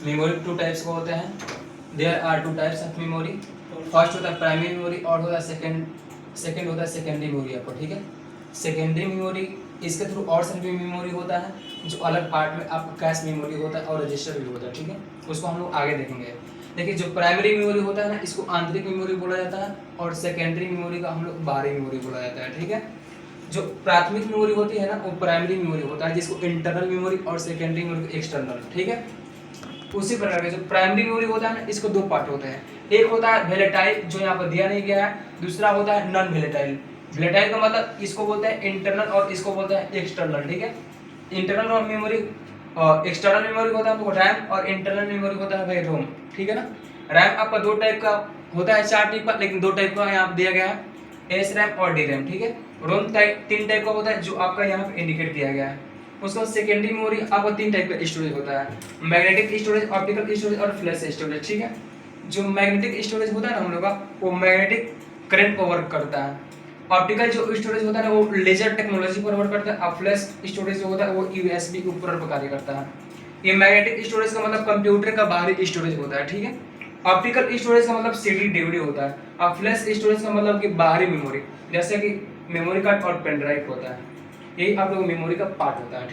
Memory two types का होता है, there are two types of memory. First होता है प्राइमरी मेमोरी और होता है सेकेंड होता है सेकेंडरी मेमोरी आपको, ठीक है। सेकेंडरी मेमोरी इसके थ्रू और सारी मेमोरी होता है, जो अलग पार्ट में आपका कैश मेमोरी होता है और रजिस्टर भी होता है, ठीक है। उसको हम लोग आगे देखेंगे। देखिए जो प्राइमरी मेमोरी होता है ना, इसको आंतरिक मेमोरी बोला जाता है, और सेकेंडरी मेमोरी का हम लोग बाहरी मेमोरी बोला जाता है, ठीक है। जो प्राथमिक मेमोरी होती है ना, वो प्राइमरी मेमोरी होता है, जिसको इंटरनल मेमोरी और सेकेंडरी मेमोरी एक्सटर्नल, ठीक है। उसी प्रकार के जो प्राइमरी मेमोरी होता है ना, इसको दो पार्ट होते हैं। एक होता है वेलेटाइल, जो यहाँ पर दिया नहीं गया है। दूसरा होता है नॉन वेलेटाइल। वेलेटाइल का मतलब इसको बोलते हैं इंटरनल और इसको बोलते हैं एक्सटर्नल, ठीक है। इंटरनल मेमोरी एक्सटर्नल मेमोरी होता है आपको रैम, और इंटरनल मेमोरी होता है भाई रोम, ठीक है ना। रैम आपका दो टाइप का होता है, चार टाइप का, लेकिन दो टाइप का यहाँ दिया गया है, एस रैम और डी रैम, ठीक है। रोम तीन टाइप का होता है, जो आपका यहाँ पे इंडिकेट किया गया है। उसका सेकेंडरी मेमोरी आपको तीन टाइप का स्टोरेज होता है, मैग्नेटिक स्टोरेज, ऑप्टिकल स्टोरेज और फ्लैश स्टोरेज, ठीक है। जो मैग्नेटिक स्टोरेज होता है ना हम लोग का, वो मैग्नेटिक करंट पर वर्क करता है। ऑप्टिकल जो स्टोरेज होता है ना, वो लेजर टेक्नोलॉजी पर वर्क करता है। और फ्लैश स्टोरेज जो होता है वो यूएसबी के ऊपर पर कार्य करता है। ये मैग्नेटिक स्टोरेज का मतलब कंप्यूटर का बाहरी स्टोरेज होता है, ठीक है। ऑप्टिकल स्टोरेज का मतलब सीडी डीवीडी होता है, और फ्लैश स्टोरेज का मतलब कि बाहरी मेमोरी, जैसे कि मेमोरी कार्ड और पेन ड्राइव होता है। यही आप लोग मेमोरी का पार्ट होता है।